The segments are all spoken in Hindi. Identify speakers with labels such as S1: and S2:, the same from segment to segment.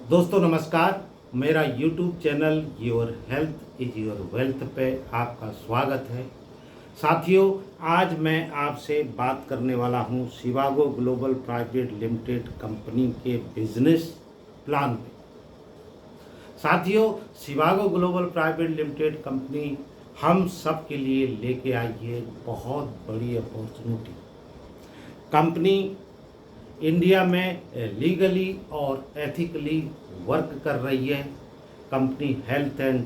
S1: दोस्तों नमस्कार। मेरा YouTube channel your health is your wealth पे आपका स्वागत है। साथियों, आज मैं आपसे बात करने वाला हूं शिवागो ग्लोबल प्राइवेट लिमिटेड कंपनी के बिजनेस प्लान पे। साथियों, शिवागो ग्लोबल प्राइवेट लिमिटेड कंपनी हम सब के लिए लेके आई है बहुत बड़ी अपॉर्चुनिटी। कंपनी इंडिया में लीगली और एथिकली वर्क कर रही है। कंपनी हेल्थ एंड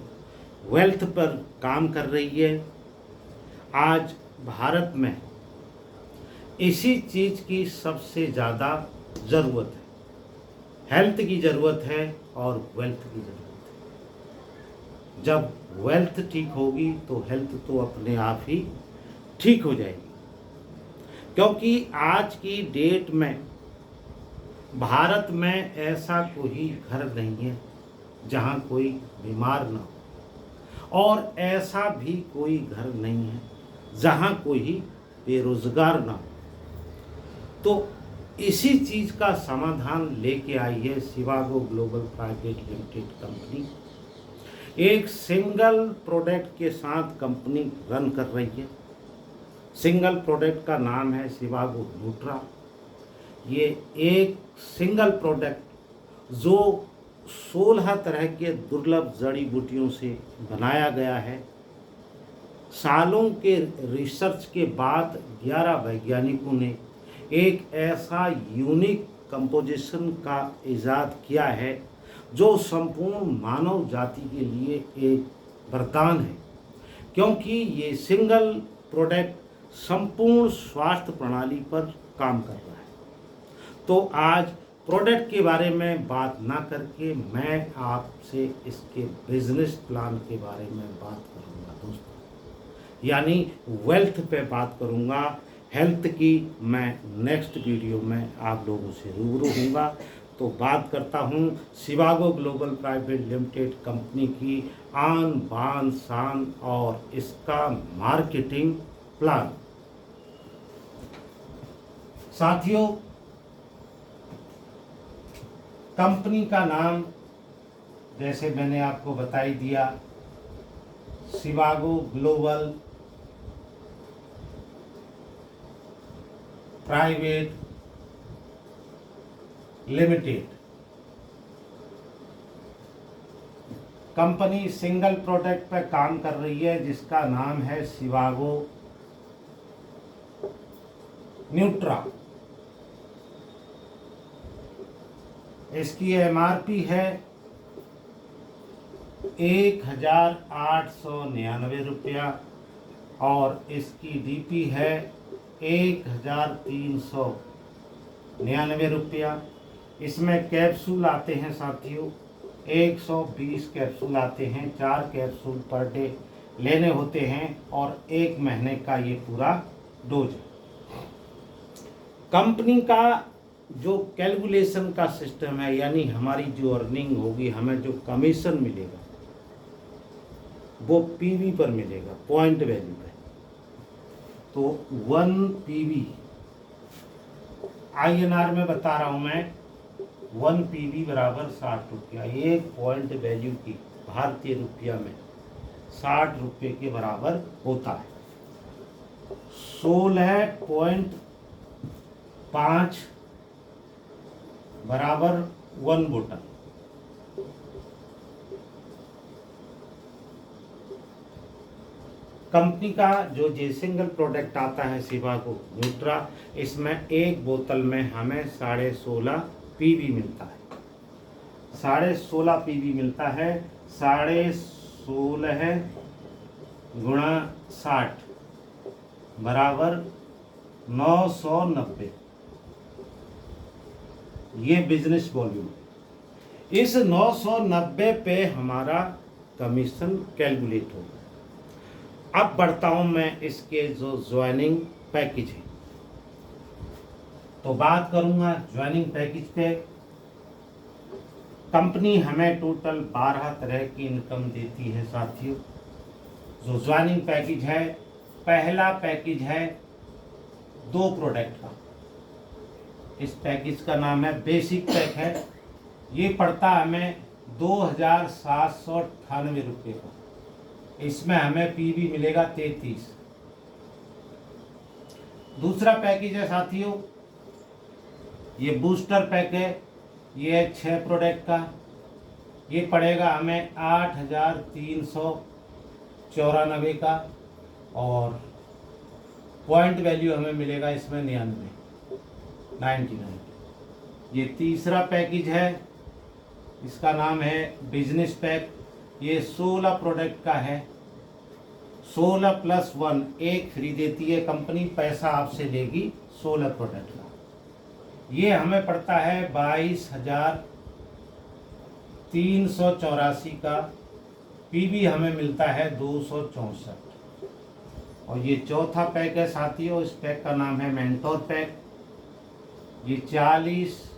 S1: वेल्थ पर काम कर रही है। आज भारत में इसी चीज़ की सबसे ज़्यादा ज़रूरत है। हेल्थ की ज़रूरत है और वेल्थ की ज़रूरत है। जब वेल्थ ठीक होगी तो हेल्थ तो अपने आप ही ठीक हो जाएगी, क्योंकि आज की डेट में भारत में ऐसा कोई घर नहीं है जहाँ कोई बीमार ना हो, और ऐसा भी कोई घर नहीं है जहाँ कोई बेरोजगार ना हो। तो इसी चीज़ का समाधान लेके आई है शिवागो ग्लोबल प्राइवेट लिमिटेड कंपनी। एक सिंगल प्रोडक्ट के साथ कंपनी रन कर रही है। सिंगल प्रोडक्ट का नाम है शिवागो न्यूट्रा। ये एक सिंगल प्रोडक्ट जो 16 तरह के दुर्लभ जड़ी बूटियों से बनाया गया है। सालों के रिसर्च के बाद 11 वैज्ञानिकों ने एक ऐसा यूनिक कंपोजिशन का इजाद किया है जो संपूर्ण मानव जाति के लिए एक वरदान है, क्योंकि ये सिंगल प्रोडक्ट संपूर्ण स्वास्थ्य प्रणाली पर काम कर रहा है। तो आज प्रोडक्ट के बारे में बात ना करके मैं आपसे इसके बिजनेस प्लान के बारे में बात करूंगा दोस्तों, यानी वेल्थ पे बात करूंगा। हेल्थ की मैं नेक्स्ट वीडियो में आप लोगों से रूबरू होऊंगा। तो बात करता हूं शिवागो ग्लोबल प्राइवेट लिमिटेड कंपनी की आन बान शान और इसका मार्केटिंग प्लान। साथियों, कंपनी का नाम जैसे मैंने आपको बता ही दिया, Shivago global private limited. Company single product पर काम कर रही है जिसका नाम है शिवागो न्यूट्रा। इसकी MRP है 1899 रुपया और इसकी DP है 1399 रुपया। इसमें कैप्सूल आते हैं साथियों, 120 कैप्सूल आते हैं। 4 कैप्सूल पर डे लेने होते हैं और 1 महीने का ये पूरा डोज है। कंपनी का जो कैलकुलेशन का सिस्टम है, यानी हमारी जो अर्निंग होगी, हमें जो कमीशन मिलेगा वो PV पर मिलेगा, पॉइंट वैल्यू पे। तो 1 PV INR में बता रहा हूं मैं, 1 PV बराबर 60 रुपया। एक पॉइंट वैल्यू की भारतीय रुपया में 60 रुपये के बराबर होता है। 16.5 बराबर 1 बोतल। कंपनी का जो जे सिंगल प्रोडक्ट आता है शिवागो न्यूट्रा, इसमें एक बोतल में हमें 16.5 PV मिलता है। 16.5 PV मिलता है। 16.5 गुणा 60 बराबर 990। ये बिजनेस वॉल्यूम। इस 990 पे हमारा कमीशन कैलकुलेट होगा। अब बढ़ता हूं मैं इसके जो ज्वाइनिंग पैकेज है, तो बात करूंगा ज्वाइनिंग पैकेज पे। कंपनी हमें टोटल 12 तरह की इनकम देती है साथियों। जो ज्वाइनिंग पैकेज है, पहला पैकेज है 2 प्रोडक्ट का। इस पैकेज का नाम है बेसिक पैक है। ये पड़ता हमें 2,798 रुपये का। इसमें हमें पीवी मिलेगा 33। दूसरा पैकेज है साथियों, ये बूस्टर पैक है, ये है 6 प्रोडक्ट का। ये पड़ेगा हमें 8,394 का और पॉइंट वैल्यू हमें मिलेगा इसमें 99। ये तीसरा पैकेज है, इसका नाम है बिजनेस पैक। ये 16 प्रोडक्ट का है। 16 + 1 एक फ्री देती है कंपनी, पैसा आपसे लेगी 16 प्रोडक्ट का। ये हमें पड़ता है 22,384 का। पीवी हमें मिलता है 264। और ये चौथा पैक है साथियों, इस पैक का नाम है मेंटोर पैक। ये 40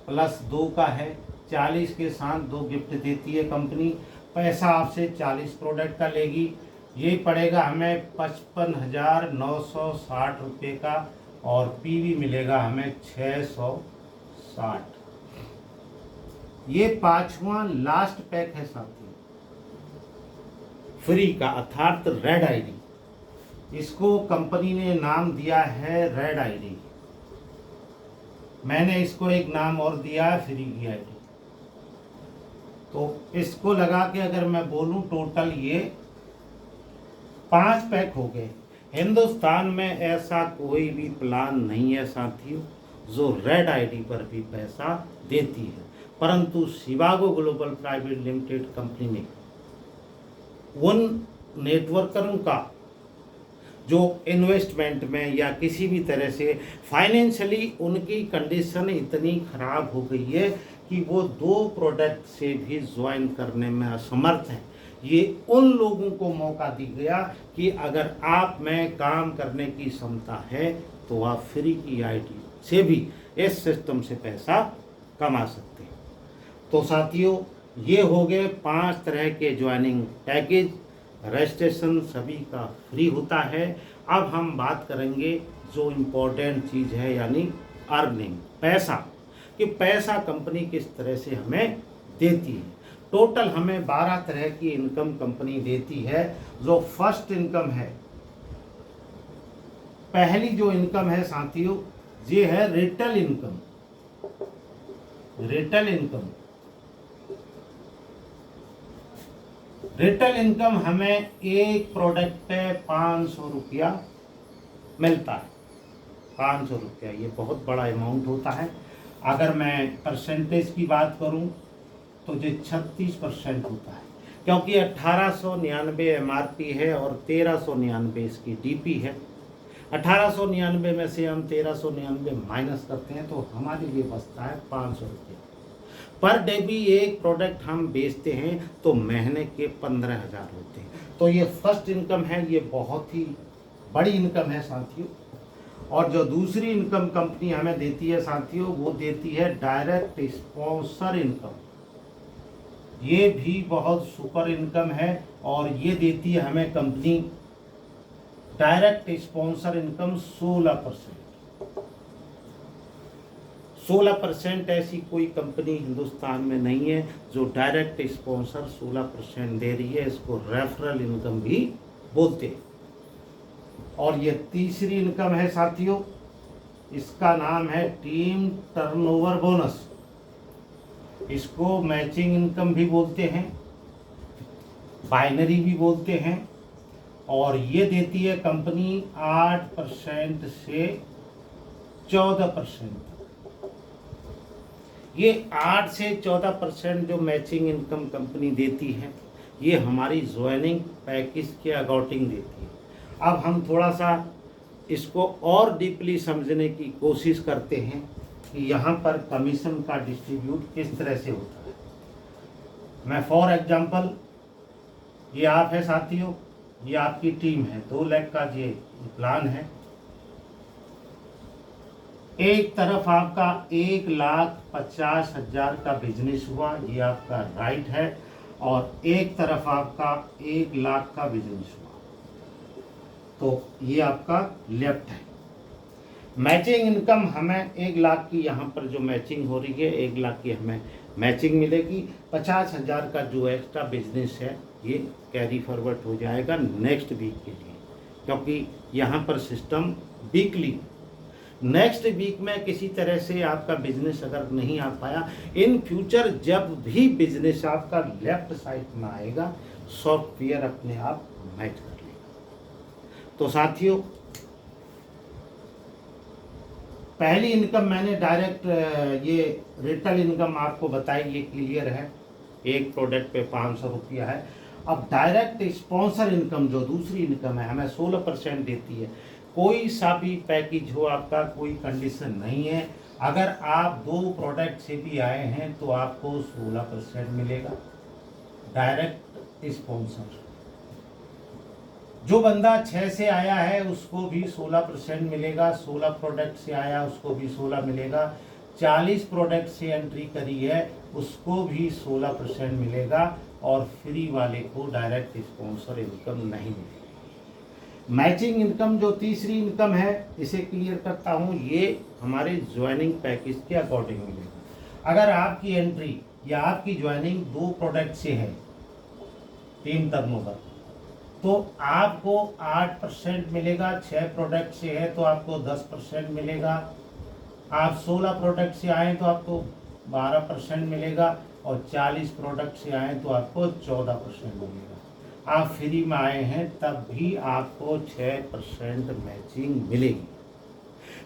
S1: + 2 का है। 40 के साथ 2 गिफ्ट देती है कंपनी, पैसा आपसे 40 प्रोडक्ट का लेगी। ये पड़ेगा हमें 55,960 रुपये का और पीवी मिलेगा हमें 660। ये 5वां लास्ट पैक है साथियों, फ्री का, अर्थात रेड आईडी। इसको कंपनी ने नाम दिया है रेड आईडी। मैंने इसको एक नाम और दिया है फ्री की आईडी। तो इसको लगा के अगर मैं बोलूं, टोटल ये 5 पैक हो गए। हिंदुस्तान में ऐसा कोई भी प्लान नहीं है साथियों जो रेड आईडी पर भी पैसा देती है, परंतु शिवागो ग्लोबल प्राइवेट लिमिटेड कंपनी ने उन नेटवर्करों का जो इन्वेस्टमेंट में या किसी भी तरह से फाइनेंशियली उनकी कंडीशन इतनी खराब हो गई है कि वो 2 प्रोडक्ट से भी ज्वाइन करने में असमर्थ है। ये उन लोगों को मौका दी गया कि अगर आप में काम करने की क्षमता है तो आप फ्री की आईडी से भी इस सिस्टम से पैसा कमा सकते हैं। तो साथियों, ये हो गए 5 तरह के ज्वाइनिंग पैकेज। रजिस्ट्रेशन सभी का फ्री होता है। अब हम बात करेंगे जो इम्पोर्टेंट चीज़ है, यानी अर्निंग, पैसा, कि पैसा कंपनी किस तरह से हमें देती है। टोटल हमें 12 तरह की इनकम कंपनी देती है। जो फर्स्ट इनकम है, पहली जो इनकम है साथियों, ये है retail income. Retail income, retail income हमें एक प्रोडक्ट पे 500 रुपया मिलता है। 500 रुपया, ये बहुत बड़ा अमाउंट होता है। अगर मैं परसेंटेज की बात करूं तो ये 36% होता है, क्योंकि 1899 एमआरपी है और 1399 इसकी डीपी है। 1899 में से हम 1399 माइनस करते हैं तो हमारे लिए बचता है 500 रुपये। पर डे भी एक प्रोडक्ट हम बेचते हैं तो महीने के 15,000 होते हैं। तो ये फर्स्ट इनकम है, ये बहुत ही बड़ी इनकम है साथियों। और जो दूसरी इनकम कंपनी हमें देती है साथियों, वो देती है डायरेक्ट स्पॉन्सर इनकम। ये भी बहुत सुपर इनकम है और ये देती है हमें कंपनी डायरेक्ट स्पॉन्सर इनकम 16%। 16% ऐसी कोई कंपनी हिंदुस्तान में नहीं है जो डायरेक्ट स्पॉन्सर 16% दे रही है। इसको रेफरल इनकम भी बोलते हैं। और ये तीसरी इनकम है साथियों, इसका नाम है टीम टर्नओवर बोनस। इसको मैचिंग इनकम भी बोलते हैं, बाइनरी भी बोलते हैं। और ये देती है कंपनी 8% से 14%। ये 8 से 14% जो मैचिंग इनकम कंपनी देती है, ये हमारी ज्वाइनिंग पैकेज के अकॉर्डिंग देती है। अब हम थोड़ा सा इसको और डीपली समझने की कोशिश करते हैं कि यहाँ पर कमीशन का डिस्ट्रीब्यूट किस तरह से होता है। मैं फॉर एग्जांपल, ये आप है साथियों, ये आपकी टीम है, 2 लाख का ये प्लान है। एक तरफ आपका 1,50,000 का बिजनेस हुआ, ये आपका राइट है, और एक तरफ आपका 1 लाख का बिजनेस हुआ, तो ये आपका लेफ्ट है। मैचिंग इनकम हमें 1 लाख की यहाँ पर जो मैचिंग हो रही है, 1 लाख की हमें मैचिंग मिलेगी। 50,000 का जो एक्स्ट्रा बिजनेस है ये कैरी फॉरवर्ड हो जाएगा नेक्स्ट वीक के लिए, क्योंकि यहाँ पर सिस्टम वीकली। नेक्स्ट वीक में किसी तरह से आपका बिजनेस अगर नहीं आ पाया, इन फ्यूचर जब भी बिजनेस आपका लेफ्ट साइड में आएगा, सॉफ्टवेयर अपने आप मैच कर लेगा। तो साथियों, पहली इनकम मैंने डायरेक्ट ये रिटेल इनकम आपको बताई, ये क्लियर है, एक प्रोडक्ट पे 500 रुपया है। अब डायरेक्ट स्पॉन्सर इनकम जो दूसरी इनकम है, हमें 16% देती है। कोई सा भी पैकेज हो आपका, कोई कंडीशन नहीं है, अगर आप 2 प्रोडक्ट से भी आए हैं तो आपको 16% मिलेगा डायरेक्ट स्पॉन्सर। जो बंदा 6 से आया है उसको भी 16% मिलेगा, 16 प्रोडक्ट से आया उसको भी 16 मिलेगा, 40 प्रोडक्ट से एंट्री करी है उसको भी 16% मिलेगा, और फ्री वाले को डायरेक्ट स्पॉन्सर इनकम नहीं मिलेगी। मैचिंग इनकम जो तीसरी इनकम है, इसे क्लियर करता हूँ, ये हमारे ज्वाइनिंग पैकेज के अकॉर्डिंग मिलेगा। अगर आपकी एंट्री या आपकी ज्वाइनिंग 2 प्रोडक्ट से है, 3 टर्नओवर, तो आपको 8% मिलेगा। 6 प्रोडक्ट से है तो आपको 10% मिलेगा। आप 16 प्रोडक्ट से आए तो आपको 12% मिलेगा, और 40 प्रोडक्ट से आए तो आपको 14% मिलेगा। आप फ्री में आए हैं तब भी आपको 6% मैचिंग मिलेगी।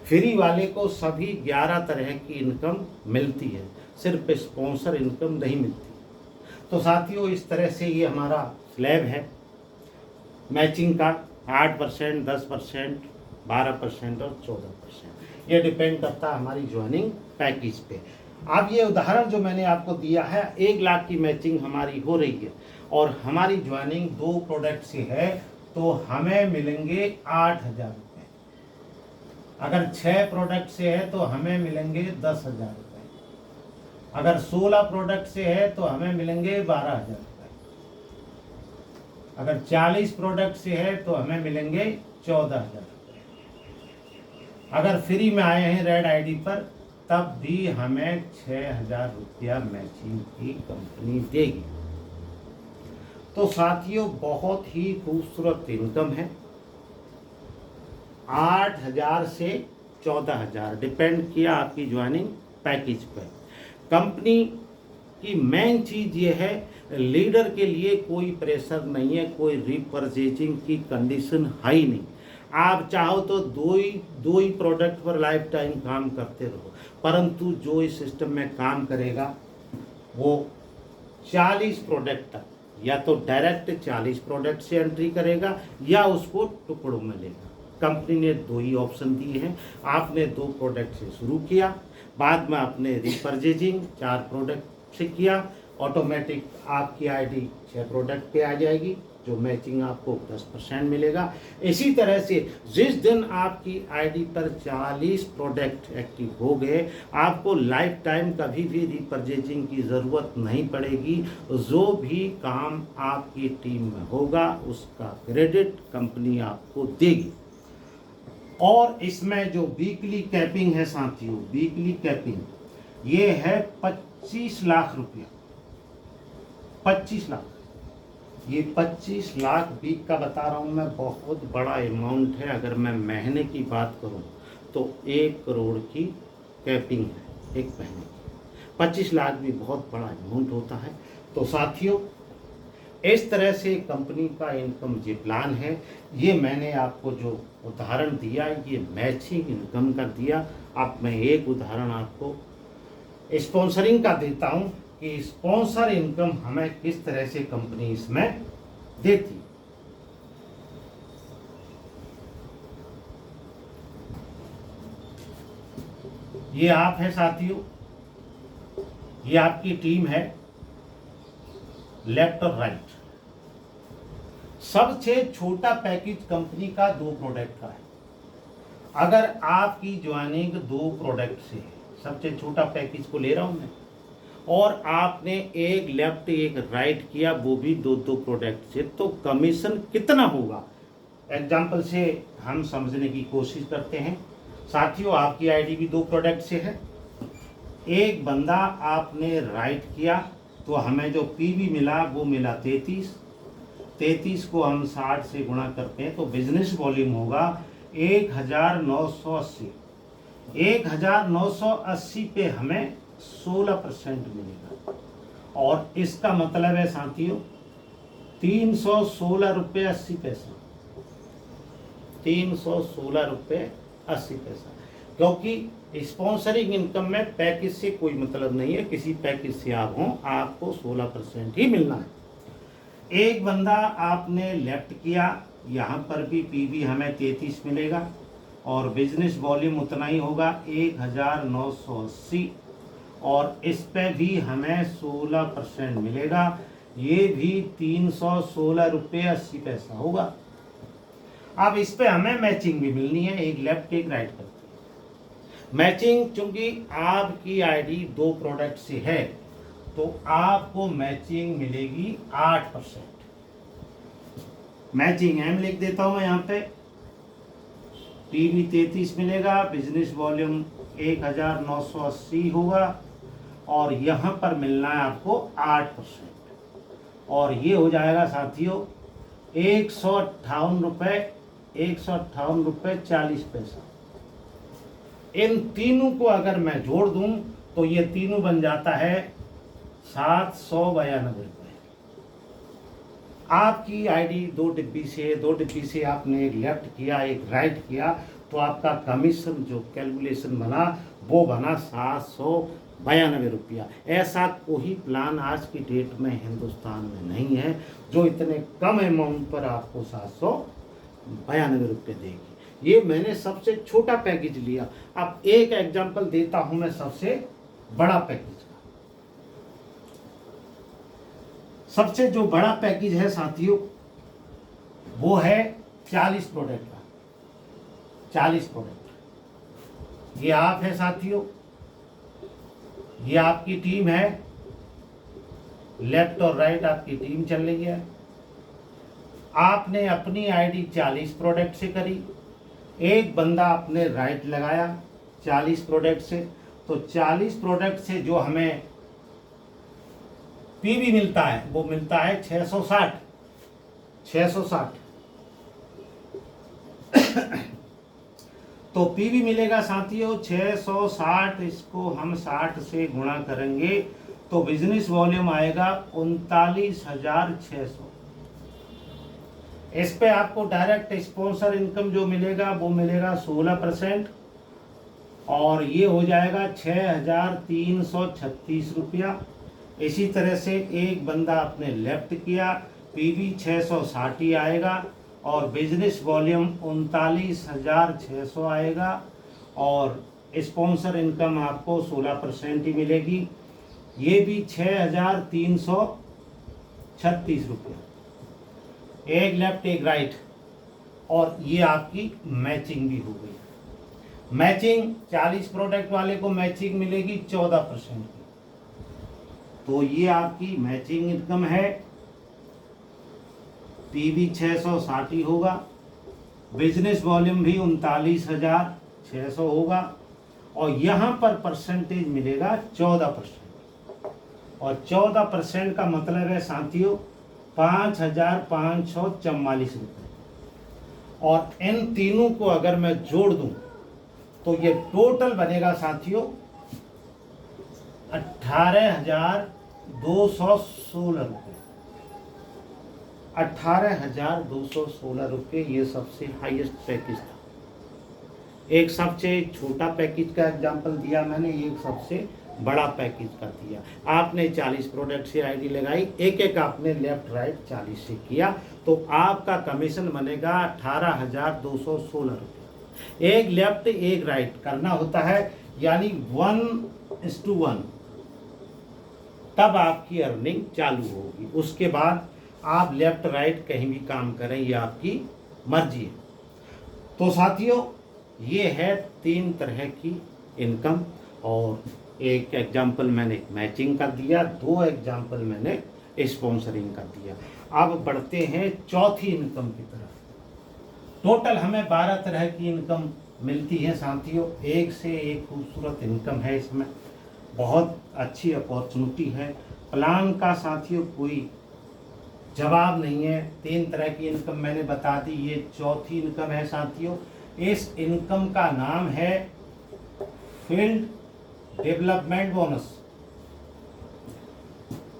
S1: फ्री वाले को सभी 11 तरह की इनकम मिलती है, सिर्फ स्पॉन्सर इनकम नहीं मिलती। तो साथियों, इस तरह से ये हमारा स्लैब है मैचिंग का, 8%, 10%, 12% और 14%। ये डिपेंड करता है हमारी ज्वाइनिंग पैकेज पे। अब ये उदाहरण जो मैंने आपको दिया है, 1 लाख की मैचिंग हमारी हो रही है और हमारी ज्वाइनिंग 2 प्रोडक्ट से है, तो हमें मिलेंगे 8,000 रुपये। अगर 6 प्रोडक्ट से है तो हमें मिलेंगे 10,000 रुपये। अगर 16 प्रोडक्ट से है तो हमें मिलेंगे 12,000 रुपये। अगर 40 प्रोडक्ट से है तो हमें मिलेंगे 14,000 रुपये। अगर फ्री में आए हैं रेड आईडी पर, तब भी हमें 6,000 रुपया मैचिंग की कंपनी देगी। तो साथियों, बहुत ही खूबसूरत इनकम है। 8,000 से 14,000 डिपेंड किया आपकी ज्वाइनिंग पैकेज पर। कंपनी की मेन चीज़ ये है, लीडर के लिए कोई प्रेशर नहीं है, कोई रिपर्चेजिंग की कंडीशन है ही नहीं। आप चाहो तो दो ही प्रोडक्ट पर लाइफ टाइम काम करते रहो, परंतु जो इस सिस्टम में काम करेगा वो 40 प्रोडक्ट तक या तो डायरेक्ट 40 प्रोडक्ट से एंट्री करेगा या उसको टुकड़ों में लेगा। कंपनी ने 2 ही ऑप्शन दिए हैं। आपने 2 प्रोडक्ट से शुरू किया, बाद में आपने रिपर्चेजिंग 4 प्रोडक्ट से किया, ऑटोमेटिक आपकी आईडी 6 प्रोडक्ट पे आ जाएगी, जो मैचिंग आपको 10% मिलेगा। इसी तरह से जिस दिन आपकी आईडी पर 40 प्रोडक्ट एक्टिव हो गए, आपको लाइफ टाइम कभी भी रिपर्चेजिंग की ज़रूरत नहीं पड़ेगी। जो भी काम आपकी टीम में होगा उसका क्रेडिट कंपनी आपको देगी। और इसमें जो वीकली कैपिंग है साथियों, वीकली कैपिंग ये है 25 लाख रुपया। 25 लाख, ये 25 लाख वीक का बता रहा हूँ मैं, बहुत बड़ा अमाउंट है। अगर मैं महीने की बात करूँ तो 1 करोड़ की कैपिंग है एक महीने की। 25 लाख भी बहुत बड़ा अमाउंट होता है। तो साथियों, इस तरह से कंपनी का इनकम ये प्लान है। ये मैंने आपको जो उदाहरण दिया ये मैचिंग इनकम का दिया। अब मैं एक उदाहरण आपको स्पॉन्सरिंग का देता हूँ कि स्पॉन्सर इनकम हमें किस तरह से कंपनी इसमें देती। ये आप है साथियों, ये आपकी टीम है, लेफ्ट और राइट। सबसे छोटा पैकेज कंपनी का 2 प्रोडक्ट का है। अगर आपकी ज्वाइनिंग 2 प्रोडक्ट से है, सबसे छोटा पैकेज को ले रहा हूं मैं, और आपने एक लेफ्ट एक राइट किया, वो भी 2 प्रोडक्ट से, तो कमीशन कितना होगा? एग्जाम्पल से हम समझने की कोशिश करते हैं। साथियों, आपकी आईडी भी 2 प्रोडक्ट से है, एक बंदा आपने राइट किया तो हमें जो पीवी मिला वो मिला 33 को हम 60 से गुणा करते हैं तो बिजनेस वॉल्यूम होगा 1980। 1980 पे हमें 16% मिलेगा और इसका मतलब है साथियों 316 रुपये 80 पैसा। 316 रुपये 80 पैसा, क्योंकि स्पॉन्सरिंग इनकम में पैकेज से कोई मतलब नहीं है। किसी पैकेज से आप हों आपको 16% ही मिलना है। एक बंदा आपने लेफ्ट किया, यहाँ पर भी पीवी हमें 33 मिलेगा और बिजनेस वॉल्यूम उतना ही होगा 1980 और इस पे भी हमें 16% मिलेगा, ये भी 316 रुपये 80 पैसा होगा। अब इस पे हमें मैचिंग भी मिलनी है, एक लेफ्ट एक राइट करते हैं। मैचिंग चूंकि आपकी आईडी 2 प्रोडक्ट से है तो आपको मैचिंग मिलेगी 8%। मैचिंग एम लिख देता हूं मैं यहाँ पे, पीवी 33 मिलेगा, बिजनेस वॉल्यूम 1980 होगा और यहाँ पर मिलना है आपको 8% और ये हो जाएगा साथियों 158 रुपये 40 पैसा। इन तीनों को अगर मैं जोड़ दूं तो ये तीनों बन जाता है 792 रुपये। आपकी आईडी 2 डिब्बी से, 2 डिब्बी से आपने एक लेफ्ट किया एक राइट किया तो आपका कमीशन जो कैलकुलेशन बना वो बना 792 रुपया। ऐसा कोई प्लान आज की डेट में हिंदुस्तान में नहीं है जो इतने कम अमाउंट पर आपको 792 रुपये देगी। ये मैंने सबसे छोटा पैकेज लिया। अब एक एग्जांपल देता हूं मैं सबसे बड़ा पैकेज का। सबसे जो बड़ा पैकेज है साथियों वो है 40 प्रोडक्ट का। 40 प्रोडक्ट, ये आप है साथियों, ये आपकी टीम है, लेफ्ट और राइट आपकी टीम चल रही है। आपने अपनी आईडी 40 प्रोडक्ट से करी, एक बंदा आपने राइट लगाया 40 प्रोडक्ट से, तो 40 प्रोडक्ट से जो हमें पीवी मिलता है वो मिलता है 660। तो पीवी मिलेगा साथियों 660, इसको हम 60 से गुणा करेंगे तो बिजनेस वॉल्यूम आएगा 39,600। इस पे आपको डायरेक्ट स्पॉन्सर इनकम जो मिलेगा वो मिलेगा 16% और ये हो जाएगा 6,336 रुपया। इसी तरह से एक बंदा आपने लेफ्ट किया, पीवी 660 ही आएगा और बिजनेस वॉल्यूम 39,600 आएगा और स्पॉन्सर इनकम आपको 16% ही मिलेगी, ये भी 6,336 रुपया। एक लेफ्ट एक राइट और ये आपकी मैचिंग भी हो गई। मैचिंग 40 प्रोडक्ट वाले को मैचिंग मिलेगी 14% की, तो ये आपकी मैचिंग इनकम है। पीवी 660 होगा, बिजनेस वॉल्यूम भी 39,600 होगा और यहाँ पर परसेंटेज मिलेगा 14% और 14% का मतलब है साथियों 5,544 रुपये। और इन तीनों को अगर मैं जोड़ दूं तो ये टोटल बनेगा साथियों 18,216 रुपये। 18,216 रुपये ये सबसे हाईएस्ट पैकेज था। एक सबसे छोटा पैकेज का एग्जांपल दिया मैंने, एक सबसे बड़ा पैकेज का दिया। आपने 40 प्रोडक्ट से आईडी लगाई, एक एक आपने लेफ्ट राइट 40 से किया तो आपका कमीशन बनेगा 18,216 रुपये। एक लेफ्ट एक राइट करना होता है यानी 1:1, तब आपकी अर्निंग चालू होगी। उसके बाद आप लेफ्ट राइट कहीं भी काम करें, ये आपकी मर्जी है। तो साथियों ये है 3 तरह की इनकम और एक एग्जाम्पल मैंने मैचिंग का दिया, 2 एग्जाम्पल मैंने स्पॉन्सरिंग का दिया। अब बढ़ते हैं चौथी इनकम की तरफ। टोटल हमें 12 तरह की इनकम मिलती है साथियों, एक से एक खूबसूरत इनकम है इसमें। बहुत अच्छी अपॉर्चुनिटी है। प्लान का साथियों कोई जवाब नहीं है। 3 तरह की इनकम मैंने बता दी, ये चौथी इनकम है साथियों। इस इनकम का नाम है फील्ड डेवलपमेंट बोनस।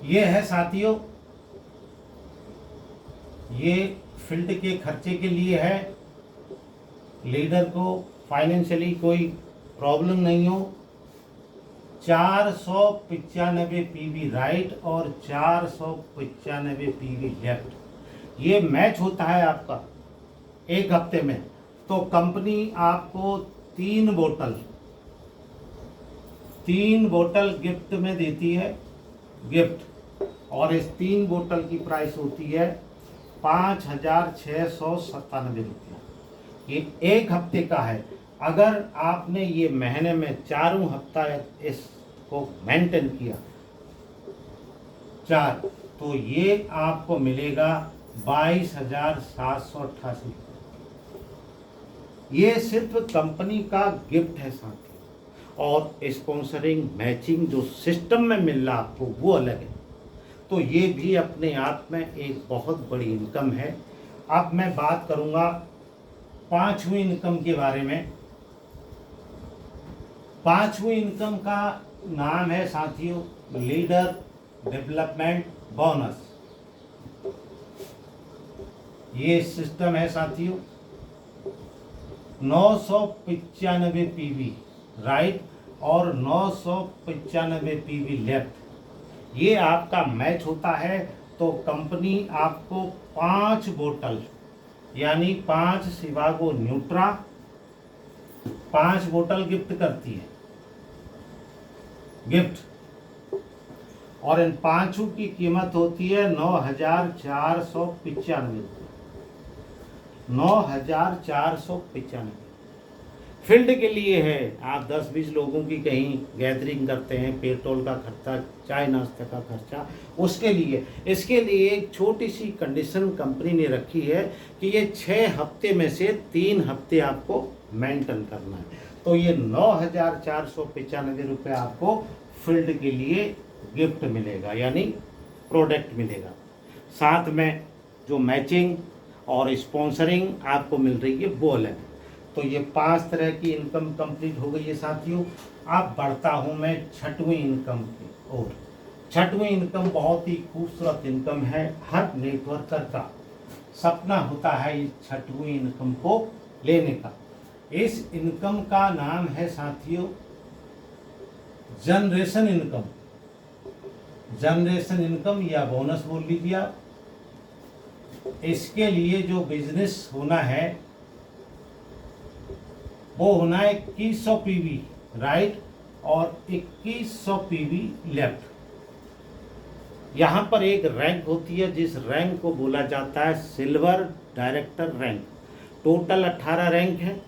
S1: ये है साथियों, ये फील्ड के खर्चे के लिए है। लीडर को फाइनेंशियली कोई प्रॉब्लम नहीं हो। 495 पीवी राइट और 495 पीवी लेफ्ट, ये मैच होता है आपका एक हफ्ते में। तो कंपनी आपको 3 बोतल गिफ्ट में देती है, गिफ्ट। और इस 3 बोतल की प्राइस होती है 5,697 रुपया। ये एक हफ्ते का है। अगर आपने ये महीने में चारों हफ्ता इसको मेंटेन किया 4, तो ये आपको मिलेगा 22,788 रुपये। ये सिर्फ कंपनी का गिफ्ट है साथी। और स्पॉन्सरिंग मैचिंग जो सिस्टम में मिल रहा आपको वो अलग है। तो ये भी अपने आप में एक बहुत बड़ी इनकम है। अब मैं बात करूँगा 5वीं इनकम के बारे में। 5वीं इनकम का नाम है साथियों लीडर डेवलपमेंट बोनस। ये सिस्टम है साथियों 995 पीवी राइट और 995 पीवी लेफ्ट। ये आपका मैच होता है। तो कंपनी आपको 5 बोतल यानी 5 शिवागो न्यूट्रा 5 बोतल गिफ्ट करती है, गिफ्ट। और इन 5 की कीमत होती है 9,495 रुपये। 9,495 फील्ड के लिए है। आप 10-20 लोगों की कहीं गैदरिंग करते हैं, पेट्रोल का खर्चा, चाय नाश्ते का खर्चा, उसके लिए। इसके लिए एक छोटी सी कंडीशन कंपनी ने रखी है कि ये 6 हफ्ते में से 3 हफ्ते आपको मेंटेन करना है। तो ये 9,495 रुपये आपको फील्ड के लिए गिफ्ट मिलेगा, यानी प्रोडक्ट मिलेगा। साथ में जो मैचिंग और स्पॉन्सरिंग आपको मिल रही है वो अलग है। तो ये 5 तरह की इनकम कंप्लीट हो गई है साथियों। अब बढ़ता हूँ मैं 6वीं इनकम की ओर। 6वीं इनकम बहुत ही खूबसूरत इनकम है। हर नेटवर्कर का सपना होता है इस 6वीं इनकम को लेने का। इस इनकम का नाम है साथियों जनरेशन इनकम। जनरेशन इनकम या बोनस बोल लीजिए आप। इसके लिए जो बिजनेस होना है वो होना है 2100 पीवी राइट और 2100 पीवी लेफ्ट। यहाँ पर एक रैंक होती है जिस रैंक को बोला जाता है silver director rank. Total 18 rank है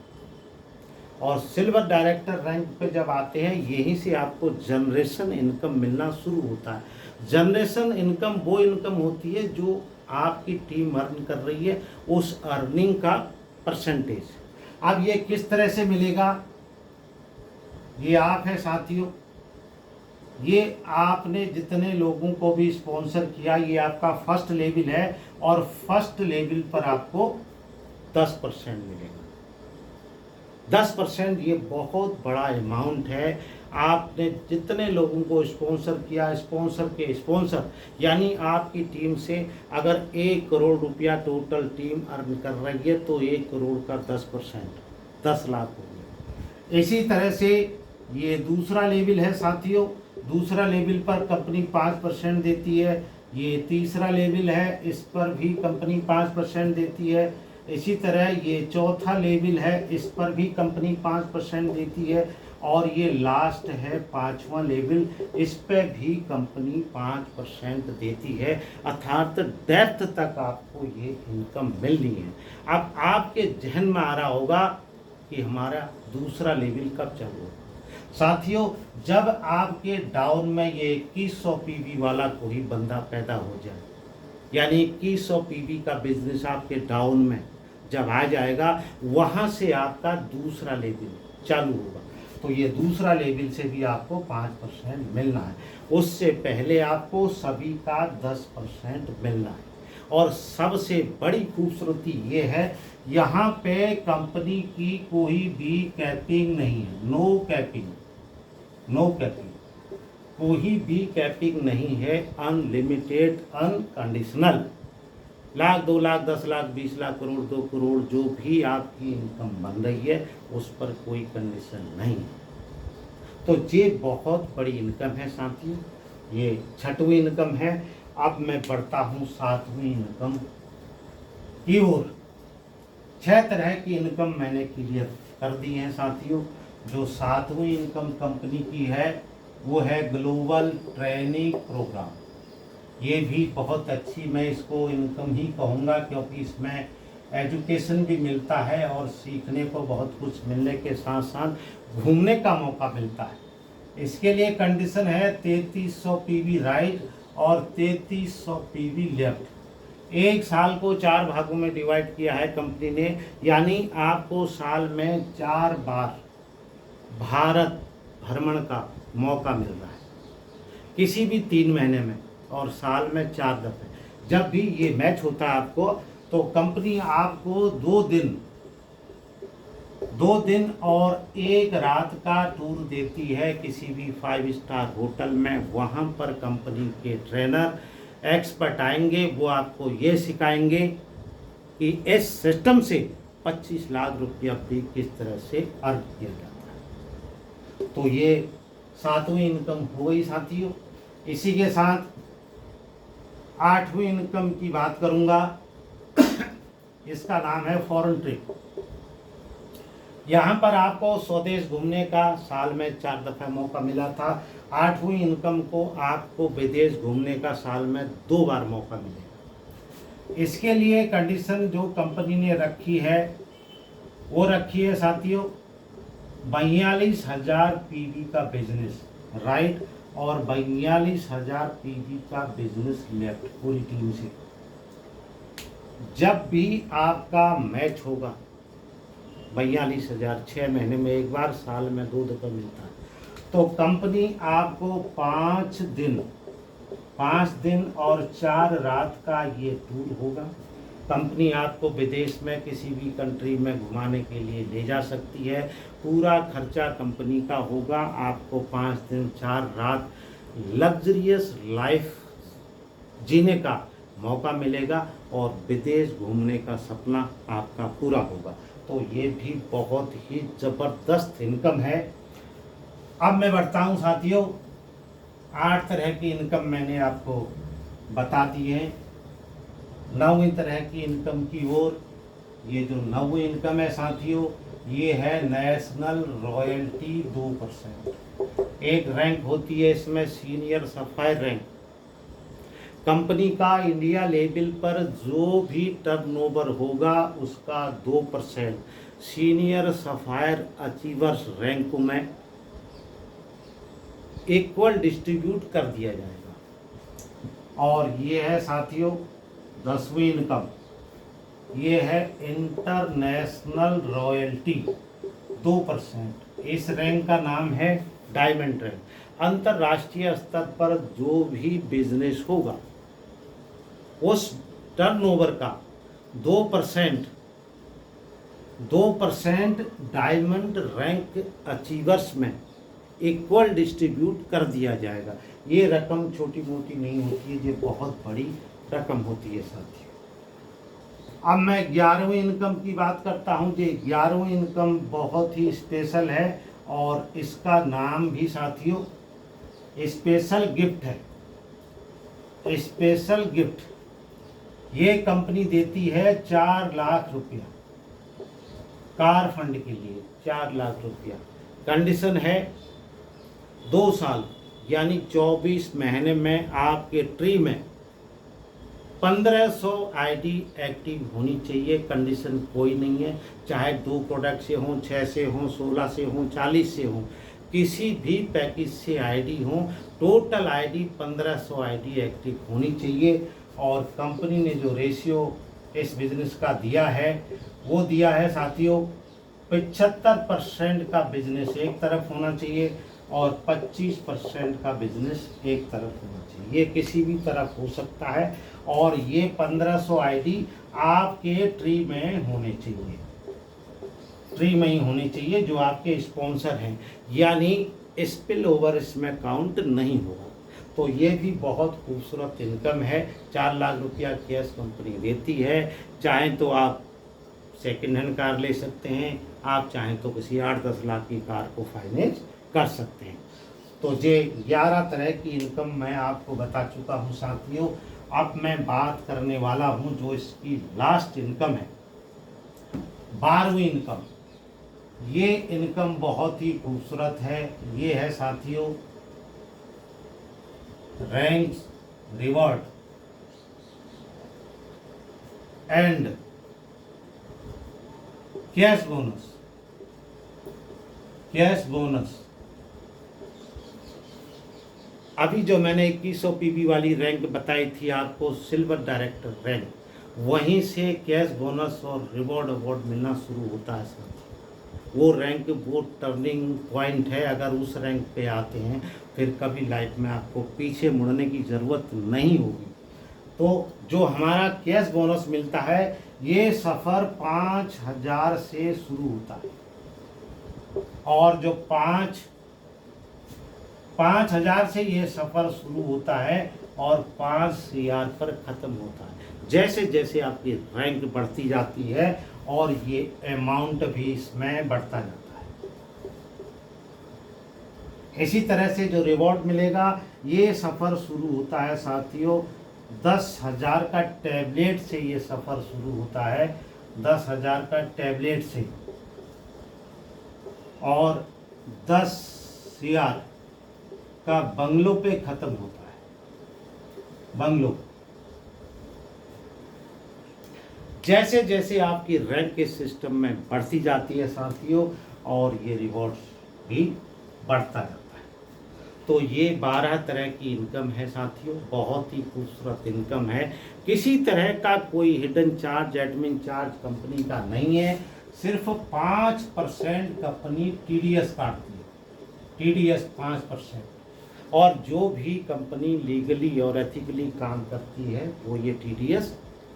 S1: और सिल्वर डायरेक्टर रैंक पे जब आते हैं यहीं से आपको जनरेशन इनकम मिलना शुरू होता है। जनरेशन इनकम वो इनकम होती है जो आपकी टीम अर्न कर रही है, उस अर्निंग का परसेंटेज। अब ये किस तरह से मिलेगा, ये आप है साथियों। ये आपने जितने लोगों को भी स्पॉन्सर किया ये आपका फर्स्ट लेवल है और फर्स्ट लेवल पर आपको 10% मिलेगा। 10% ये बहुत बड़ा अमाउंट है। आपने जितने लोगों को स्पॉन्सर किया, स्पॉन्सर के स्पॉन्सर यानी आपकी टीम से अगर 1 करोड़ रुपया टोटल टीम अर्न कर रही है तो 1 करोड़ का 10% 10 लाख हो गया। इसी तरह से ये दूसरा लेवल है साथियों। दूसरा लेवल पर कंपनी 5% देती है। ये तीसरा लेवल है, इस पर भी कंपनी 5% देती है। इसी तरह ये चौथा लेवल है, इस पर भी कंपनी 5% देती है। और ये लास्ट है 5वां लेवल, इस पे भी कंपनी 5% देती है। अर्थात डेप्थ तक आपको ये इनकम मिलनी है। अब आपके जहन में आ रहा होगा कि हमारा दूसरा लेवल कब चालू होगा। साथियों जब आपके डाउन में ये 2100 पीवी वाला कोई बंदा पैदा हो जाए, यानी 2100 पीवी का बिजनेस आपके डाउन में जब आ जाएगा, वहाँ से आपका दूसरा लेवल चालू होगा। तो ये दूसरा लेवल से भी आपको 5% मिलना है। उससे पहले आपको सभी का 10% मिलना है। और सबसे बड़ी खूबसूरती ये है, यहाँ पे कंपनी की कोई भी कैपिंग नहीं है। नो कैपिंग, नो कैपिंग, कोई भी कैपिंग नहीं है। अनलिमिटेड, अनकंडीशनल, लाख, 2 लाख, 10 लाख, 20 लाख, करोड़, 2 करोड़, जो भी आपकी इनकम बन रही है उस पर कोई कंडीशन नहीं है। तो ये बहुत बड़ी इनकम है साथियों। ये 6वीं इनकम है। अब मैं बढ़ता हूँ 7वीं इनकम की ओर। 6 तरह की इनकम मैंने क्लियर कर दी है साथियों। जो 7वीं इनकम कंपनी की है वो है ग्लोबल ट्रेनिंग प्रोग्राम। ये भी बहुत अच्छी, मैं इसको इनकम ही कहूँगा, क्योंकि इसमें एजुकेशन भी मिलता है और सीखने को बहुत कुछ मिलने के साथ साथ घूमने का मौका मिलता है। इसके लिए कंडीशन है 3300 पीवी राइट और 3300 पीवी लेफ्ट। एक साल को 4 भागों में डिवाइड किया है कंपनी ने, यानी आपको साल में 4 बार भारत भ्रमण का मौका मिल रहा है, किसी भी 3 महीने में, और साल में 4 दफे। जब भी ये मैच होता है आपको, तो कंपनी आपको 2 दिन और 1 रात का टूर देती है किसी भी 5 स्टार होटल में। वहाँ पर कंपनी के ट्रेनर एक्सपर्ट आएंगे, वो आपको ये सिखाएंगे कि इस सिस्टम से 25 लाख रुपया भी किस तरह से अर्न किया जाता है। तो ये 7वीं इनकम हो गई साथियों। इसी के साथ 8वीं इनकम की बात करूंगा। इसका नाम है फॉरेन ट्रिप। यहाँ पर आपको स्वदेश घूमने का साल में 4 दफा मौका मिला था। 8वीं इनकम को आपको विदेश घूमने का साल में 2 बार मौका मिलेगा। इसके लिए कंडीशन जो कंपनी ने रखी है वो रखी है साथियों 42,000 पीवी का बिजनेस राइट और 42,000 पीवी का बिजनेस लेफ्ट पूरी टीम से। जब भी आपका मैच होगा 42,000 6 महीने में एक बार, साल में 2 दफा मिलता है। तो कंपनी आपको 5 दिन और 4 रात का ये टूर होगा। कंपनी आपको विदेश में किसी भी कंट्री में घुमाने के लिए ले जा सकती है। पूरा खर्चा कंपनी का होगा। आपको 5 दिन 4 रात लग्जरियस लाइफ जीने का मौका मिलेगा और विदेश घूमने का सपना आपका पूरा होगा। तो ये भी बहुत ही ज़बरदस्त इनकम है। अब मैं बढ़ता हूँ साथियों, 8 तरह की इनकम मैंने आपको बता दी है। 9वीं तरह की इनकम की ओर। ये जो 9वीं इनकम है साथियों, ये है नेशनल रॉयल्टी 2%। एक रैंक होती है इसमें सीनियर सफायर रैंक। कंपनी का इंडिया लेवल पर जो भी टर्नओवर होगा उसका 2% सीनियर सफायर अचीवर्स रैंक में इक्वल डिस्ट्रीब्यूट कर दिया जाएगा। और ये है साथियों 10वीं इनकम, ये है इंटरनेशनल रॉयल्टी 2%। इस रैंक का नाम है डायमंड रैंक। अंतर्राष्ट्रीय स्तर पर जो भी बिजनेस होगा उस टर्नओवर का 2% डायमंड रैंक अचीवर्स में इक्वल डिस्ट्रीब्यूट कर दिया जाएगा। ये रकम छोटी मोटी नहीं होती है, ये बहुत बड़ी रकम होती है साथियों। अब मैं 11वीं इनकम की बात करता हूँ। ये 11वीं इनकम बहुत ही स्पेशल है और इसका नाम भी साथियों स्पेशल गिफ्ट है। स्पेशल गिफ्ट ये कंपनी देती है 4 लाख रुपया कार फंड के लिए। 4 लाख रुपया। कंडीशन है 2 साल यानी 24 महीने में आपके ट्री में 1500 आईडी एक्टिव होनी चाहिए। कंडीशन कोई नहीं है, चाहे 2 प्रोडक्ट से हों, 6 से हों, 16 से हों, 40 से हों, किसी भी पैकेज से आईडी हो, टोटल आईडी 1500 आईडी एक्टिव होनी चाहिए। और कंपनी ने जो रेशियो इस बिज़नेस का दिया है वो दिया है साथियों 75% का बिजनेस एक तरफ होना चाहिए और 25% का बिजनेस एक तरफ होना चाहिए। ये किसी भी तरफ हो सकता है और ये 1500 आईडी आपके ट्री में होने चाहिए, ट्री में ही होनी चाहिए जो आपके स्पॉन्सर हैं, यानी स्पिल ओवर इसमें काउंट नहीं होगा। तो ये भी बहुत खूबसूरत इनकम है। 4 लाख रुपया कैश कंपनी देती है। चाहें तो आप सेकेंड हैंड कार ले सकते हैं, आप चाहें तो किसी 8-10 लाख की कार को फाइनेंस कर सकते हैं। तो ये 11 तरह की इनकम मैं आपको बता चुका हूँ साथियों। अब मैं बात करने वाला हूँ जो इसकी लास्ट इनकम है, 12वीं इनकम। ये इनकम बहुत ही खूबसूरत है। ये है साथियों ranks, reward and cash bonus. Cash bonus अभी जो मैंने 2100 पीबी वाली रैंक बताई थी आपको, सिल्वर डायरेक्टर रैंक, वहीं से कैश बोनस और रिवॉर्ड अवार्ड मिलना शुरू होता है साथियों। वो रैंक वो टर्निंग पॉइंट है। अगर उस रैंक पे आते हैं फिर कभी लाइफ में आपको पीछे मुड़ने की ज़रूरत नहीं होगी। तो जो हमारा कैश बोनस मिलता है ये सफ़र 5000 से शुरू होता है और जो 5000 से ये सफ़र शुरू होता है और 5000 पर ख़त्म होता है। जैसे जैसे आपकी रैंक बढ़ती जाती है और ये अमाउंट भी इसमें बढ़ता जाता है। इसी तरह से जो रिवॉर्ड मिलेगा, ये सफ़र शुरू होता है साथियों 10,000 का टैबलेट से। ये सफ़र शुरू होता है 10,000 का टैबलेट से और 10,000 का बंगलों पे ख़त्म होता है। बंगलों जैसे जैसे आपकी रैंक के सिस्टम में बढ़ती जाती है साथियों और ये रिवॉर्ड्स भी बढ़ता जाता है। तो ये 12 तरह की इनकम है साथियों, बहुत ही खूबसूरत इनकम है। किसी तरह का कोई hidden charge, admin charge company का नहीं है। सिर्फ 5% कंपनी TDS काटती है, TDS 5%। और जो भी कंपनी लीगली और एथिकली काम करती है वो ये TDS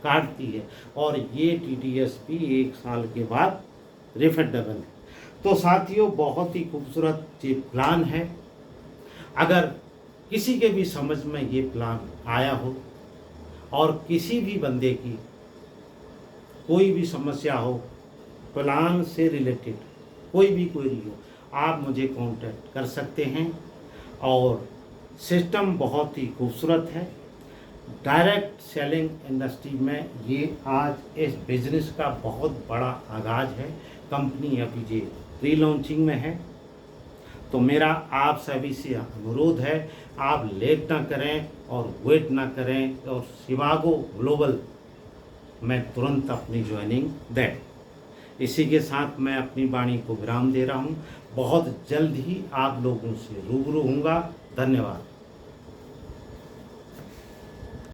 S1: काटती है और ये TDS भी 1 साल के बाद रिफंडेबल है। तो साथियों बहुत ही खूबसूरत ये प्लान है। अगर किसी के भी समझ में ये प्लान आया हो और किसी भी बंदे की कोई भी समस्या हो प्लान से रिलेटेड, कोई भी क्वेरी हो, आप मुझे कांटेक्ट कर सकते हैं। और सिस्टम बहुत ही खूबसूरत है। डायरेक्ट सेलिंग इंडस्ट्री में ये आज इस बिज़नेस का बहुत बड़ा आगाज़ है। कंपनी अभी ये प्री लॉन्चिंग में है। तो मेरा आप सभी से अनुरोध है, आप लेट ना करें और वेट ना करें और शिवागो ग्लोबल में तुरंत अपनी ज्वाइनिंग दें। इसी के साथ मैं अपनी वाणी को विराम दे रहा हूँ। बहुत जल्द ही आप लोगों से रूबरू होऊंगा। धन्यवाद।